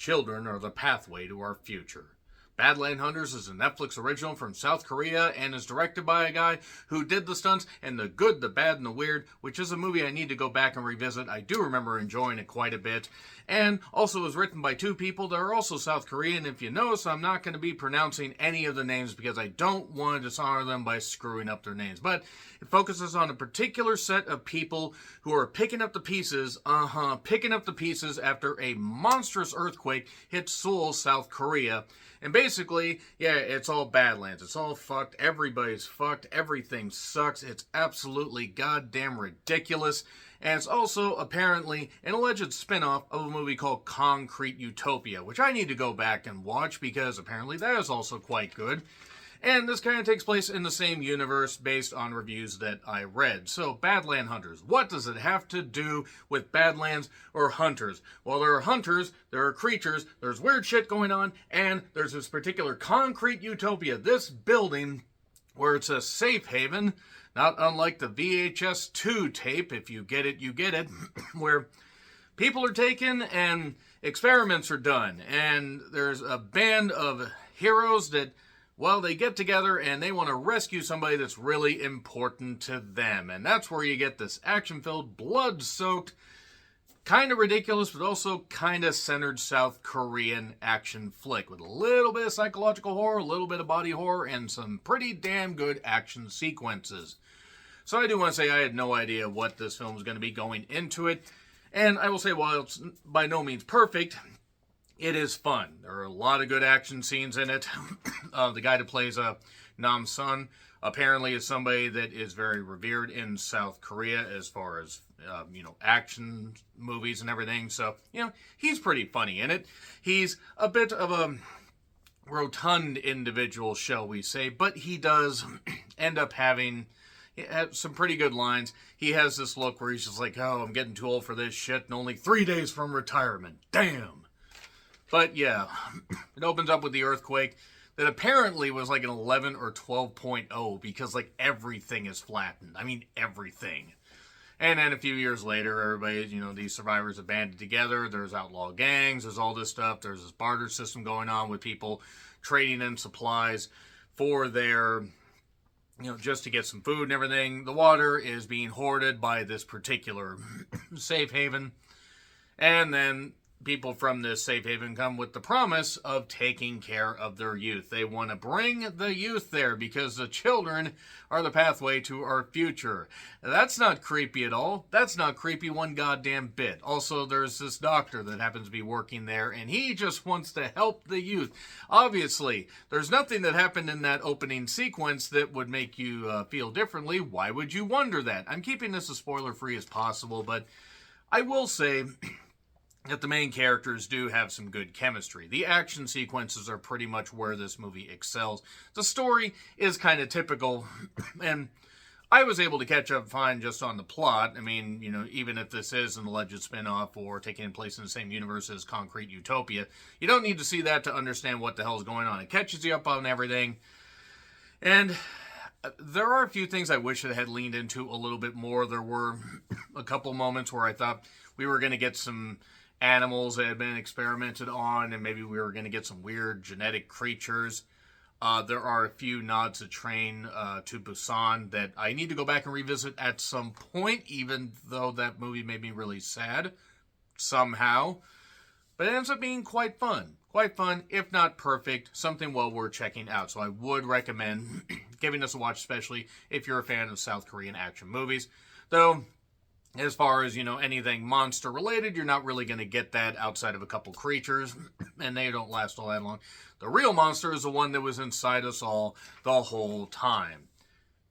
Children are the pathway to our future. Badland Hunters is a Netflix original from South Korea and is directed by a guy who did the stunts in The Good, the Bad, and the Weird, which is a movie I need to go back and revisit. I do remember enjoying it quite a bit. And also was written by two people that are also South Korean. If you notice, I'm not going to be pronouncing any of the names because I don't want to dishonor them by screwing up their names. But it focuses on a particular set of people who are picking up the pieces, after a monstrous earthquake hit Seoul, South Korea. And basically, yeah, it's all Badlands. It's all fucked. Everybody's fucked. Everything sucks. It's absolutely goddamn ridiculous. And it's also apparently an alleged spin-off of a movie called Concrete Utopia, which I need to go back and watch because apparently that is also quite good. And this kind of takes place in the same universe based on reviews that I read. So, Badland Hunters. What does it have to do with Badlands or hunters? Well, there are hunters, there are creatures, there's weird shit going on, and there's this particular concrete utopia. This building, where it's a safe haven, not unlike the VHS 2 tape, if you get it, you get it, where people are taken and experiments are done. And there's a band of heroes that, well, they get together and they want to rescue somebody that's really important to them. And that's where you get this action-filled, blood-soaked, kind of ridiculous, but also kind of centered South Korean action flick with a little bit of psychological horror, a little bit of body horror, and some pretty damn good action sequences. So I do want to say I had no idea what this film was going to be going into it. And I will say, while it's by no means perfect, it is fun. There are a lot of good action scenes in it. The guy that plays Nam Sun apparently is somebody that is very revered in South Korea as far as, action movies and everything. So, he's pretty funny in it. He's a bit of a rotund individual, shall we say, but he does end up having some pretty good lines. He has this look where he's just like, oh, I'm getting too old for this shit and only 3 days from retirement. Damn. But yeah, it opens up with the earthquake that apparently was like an 11 or 12.0 because like everything is flattened. I mean, everything. And then a few years later, everybody, these survivors have banded together. There's outlaw gangs. There's all this stuff. There's this barter system going on with people trading in supplies for their, just to get some food and everything. The water is being hoarded by this particular safe haven. And then people from this safe haven come with the promise of taking care of their youth. They want to bring the youth there because the children are the pathway to our future. That's not creepy at all. That's not creepy one goddamn bit. Also, there's this doctor that happens to be working there, and he just wants to help the youth. Obviously, there's nothing that happened in that opening sequence that would make you feel differently. Why would you wonder that? I'm keeping this as spoiler-free as possible, but I will say that the main characters do have some good chemistry. The action sequences are pretty much where this movie excels. The story is kind of typical, and I was able to catch up fine just on the plot. I mean, even if this is an alleged spin-off or taking place in the same universe as Concrete Utopia, you don't need to see that to understand what the hell is going on. It catches you up on everything, and there are a few things I wish it had leaned into a little bit more. There were a couple moments where I thought we were going to get some animals that had been experimented on, and maybe we were going to get some weird genetic creatures. There are a few nods to Train to Busan that I need to go back and revisit at some point, even though that movie made me really sad somehow. But it ends up being quite fun. Quite fun, if not perfect. Something well worth checking out. So I would recommend giving this a watch, especially if you're a fan of South Korean action movies. Though, as far as, anything monster related, you're not really going to get that outside of a couple creatures, and they don't last all that long. The real monster is the one that was inside us all the whole time.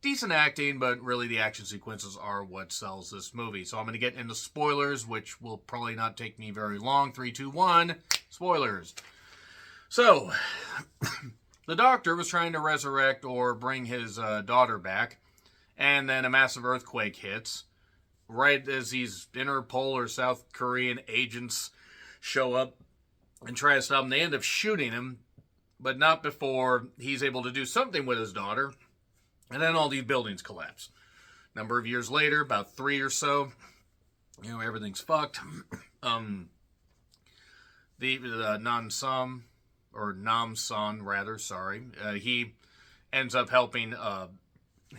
Decent acting, but really the action sequences are what sells this movie. So I'm going to get into spoilers, which will probably not take me very long. 3, 2, 1, spoilers. So, the doctor was trying to resurrect or bring his daughter back, and then a massive earthquake hits. Right as these Interpol or South Korean agents show up and try to stop him, they end up shooting him, but not before he's able to do something with his daughter, and then all these buildings collapse. A number of years later, about 3 or so, everything's fucked. the Nam Son rather. Sorry, he ends up helping.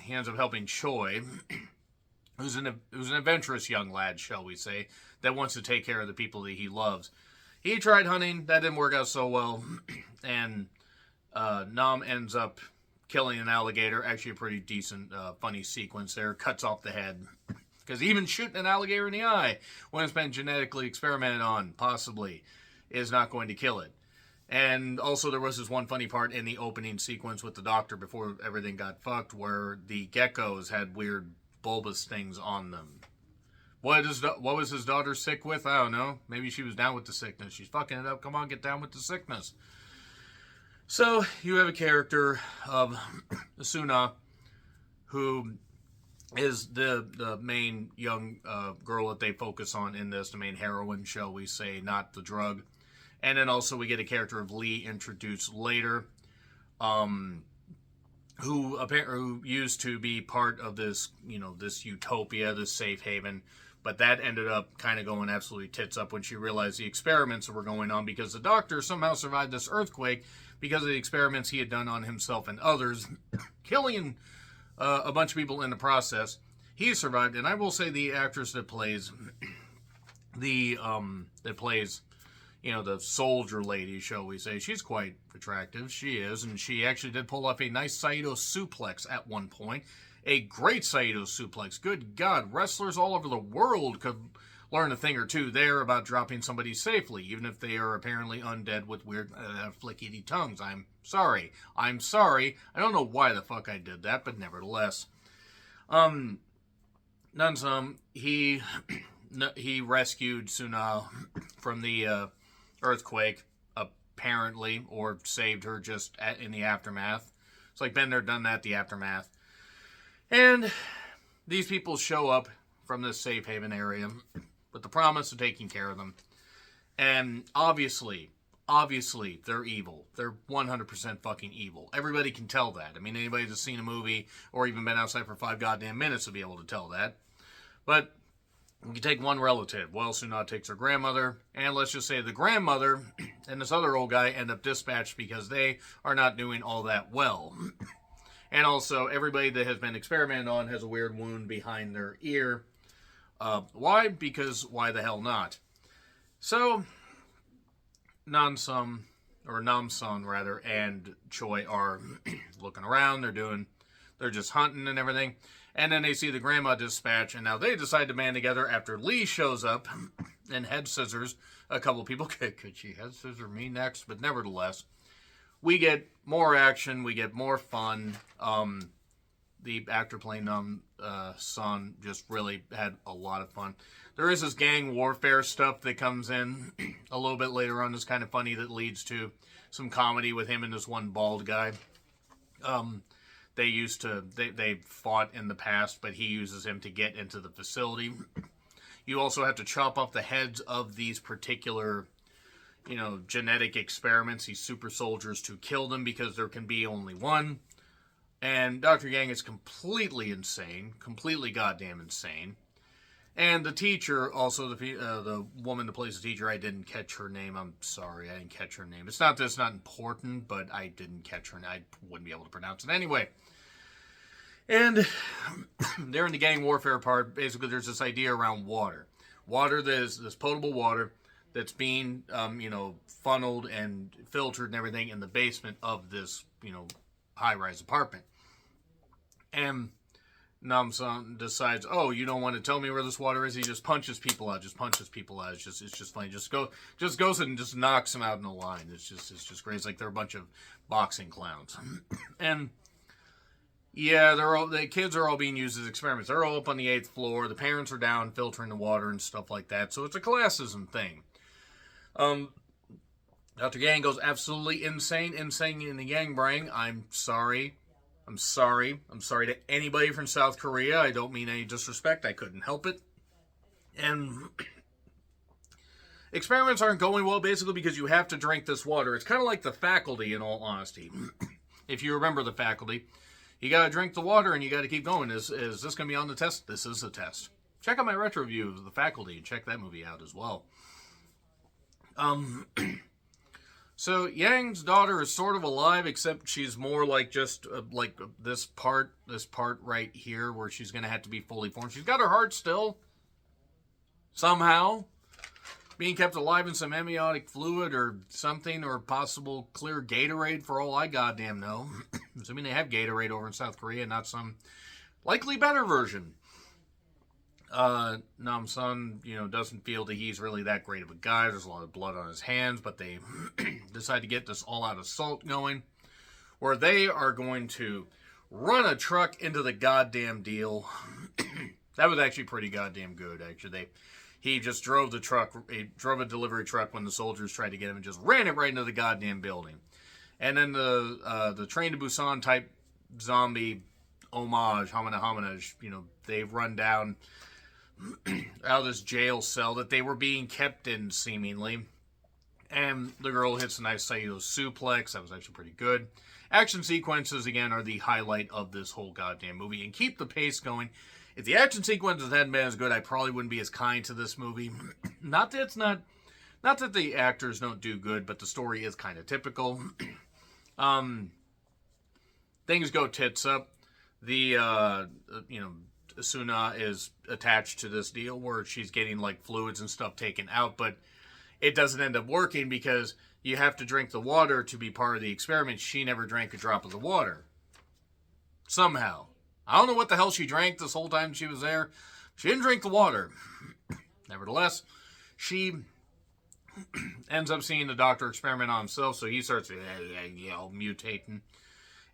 He ends up helping Choi, who's an adventurous young lad, shall we say, that wants to take care of the people that he loves. He tried hunting, that didn't work out so well, and Nam ends up killing an alligator. Actually, a pretty decent, funny sequence there. Cuts off the head. Because even shooting an alligator in the eye, when it's been genetically experimented on, possibly, is not going to kill it. And also there was this one funny part in the opening sequence with the doctor before everything got fucked, where the geckos had weird bulbous things on them. What was his daughter sick with? I don't know. Maybe she was down with the sickness. She's fucking it up. Come on, get down with the sickness. So, you have a character of Suna, who is the main young girl that they focus on in this, the main heroine, shall we say, not the drug. And then also we get a character of Lee introduced later, who used to be part of this, this utopia, this safe haven, but that ended up kind of going absolutely tits up when she realized the experiments that were going on, because the doctor somehow survived this earthquake because of the experiments he had done on himself and others, killing a bunch of people in the process. He survived, and I will say the actress that plays the soldier lady, shall we say, she's quite attractive. She is, and she actually did pull off a nice Saito suplex at one point. A great Saito suplex. Good God, wrestlers all over the world could learn a thing or two there about dropping somebody safely, even if they are apparently undead with weird flickety tongues. I'm sorry. I don't know why the fuck I did that, but nevertheless. Nunsum, he rescued Suna from the earthquake, apparently, or saved her just in the aftermath. It's like been there, done that, the aftermath. And these people show up from this safe haven area with the promise of taking care of them. And obviously, they're evil. They're 100% fucking evil. Everybody can tell that. I mean, anybody that's seen a movie or even been outside for 5 goddamn minutes will be able to tell that. But you take one relative. Well, Suna takes her grandmother, and let's just say the grandmother and this other old guy end up dispatched because they are not doing all that well. And also, everybody that has been experimented on has a weird wound behind their ear. Why? Because why the hell not? So, Namson rather, and Choi are looking around. They're just hunting and everything. And then they see the grandma dispatch, and now they decide to band together after Lee shows up and head scissors a couple people. Could she head scissor me next? But nevertheless, we get more action, we get more fun. The actor playing Son just really had a lot of fun. There is this gang warfare stuff that comes in a little bit later on that's kind of funny, that leads to some comedy with him and this one bald guy. They fought in the past, but he uses him to get into the facility. You also have to chop off the heads of these particular, genetic experiments, these super soldiers, to kill them, because there can be only one. And Dr. Yang is completely insane, completely goddamn insane. And the teacher, also the woman that plays the teacher, I didn't catch her name. I'm sorry, I didn't catch her name. It's not that it's not important, but I didn't catch her name. I wouldn't be able to pronounce it anyway. And there in the gang warfare part, basically there's this idea around water. Water that is this potable water that's being, funneled and filtered and everything in the basement of this, high-rise apartment. And Namson decides, oh, you don't want to tell me where this water is? He just punches people out. It's just funny. Just goes and just knocks them out in a line. It's just great. It's like they're a bunch of boxing clowns. And yeah, the kids are all being used as experiments. They're all up on the 8th floor. The parents are down filtering the water and stuff like that. So it's a classism thing. Dr. Yang goes absolutely insane in the Yang brain. I'm sorry to anybody from South Korea. I don't mean any disrespect. I couldn't help it. And experiments aren't going well, basically, because you have to drink this water. It's kind of like the faculty, in all honesty. If you remember the faculty, you got to drink the water and you got to keep going. Is this going to be on the test? This is a test. Check out my retro review of the faculty and check that movie out as well. So Yang's daughter is sort of alive, except she's more like just like this part right here, where she's going to have to be fully formed. She's got her heart still, somehow, being kept alive in some amniotic fluid or something, or possible clear Gatorade for all I goddamn know. Assuming they have Gatorade over in South Korea, not some likely better version. Nam-sun, doesn't feel that he's really that great of a guy. There's a lot of blood on his hands, but they decide to get this all-out assault going, where they are going to run a truck into the goddamn deal. That was actually pretty goddamn good, actually. He just drove the truck, he drove a delivery truck when the soldiers tried to get him and just ran it right into the goddamn building. And then the Train to Busan type zombie homage, they run down out of this jail cell that they were being kept in, seemingly. And the girl hits a nice Saito suplex. That was actually pretty good. Action sequences, again, are the highlight of this whole goddamn movie, and keep the pace going. If the action sequences hadn't been as good, I probably wouldn't be as kind to this movie. Not that the actors don't do good, but the story is kind of typical. Things go tits up. Asuna is attached to this deal where she's getting like fluids and stuff taken out, but it doesn't end up working because you have to drink the water to be part of the experiment. She never drank a drop of the water. Somehow. I don't know what the hell she drank this whole time she was there. She didn't drink the water. Nevertheless, she ends up seeing the doctor experiment on himself, so he starts mutating.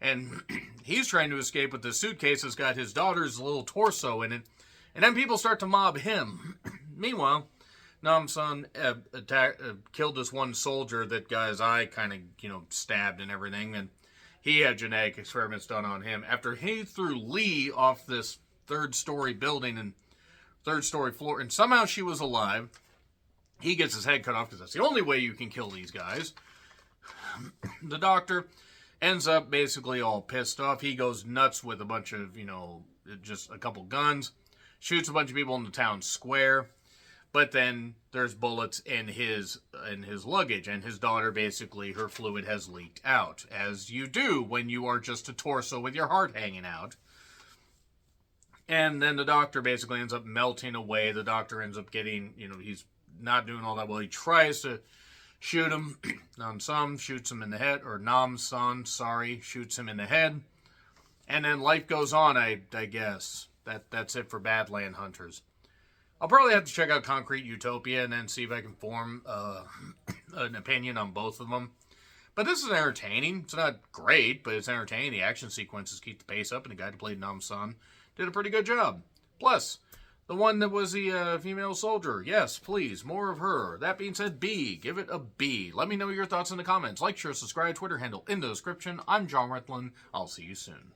And he's trying to escape with the suitcase that's got his daughter's little torso in it. And then people start to mob him. Meanwhile, Nam-sun killed this one soldier that got his eye kind of, stabbed and everything. And he had genetic experiments done on him. After he threw Lee off this third-story building and third-story floor, and somehow she was alive, he gets his head cut off because that's the only way you can kill these guys. The doctor ends up basically all pissed off. He goes nuts with a bunch of, just a couple guns. Shoots a bunch of people in the town square. But then there's bullets in his luggage. And his daughter, basically, her fluid has leaked out. As you do when you are just a torso with your heart hanging out. And then the doctor basically ends up melting away. The doctor ends up getting, he's not doing all that well. He tries to shoot him. Nam-sun shoots him in the head, or Nam-sun, shoots him in the head. And then life goes on, I guess. That's it for Badland Hunters. I'll probably have to check out Concrete Utopia and then see if I can form an opinion on both of them. But this is entertaining. It's not great, but it's entertaining. The action sequences keep the pace up, and the guy who played Nam-sun did a pretty good job. Plus, the one that was the female soldier. Yes, please, more of her. That being said, B. Give it a B. Let me know your thoughts in the comments. Like, share, subscribe, Twitter handle in the description. I'm John Rethlin. I'll see you soon.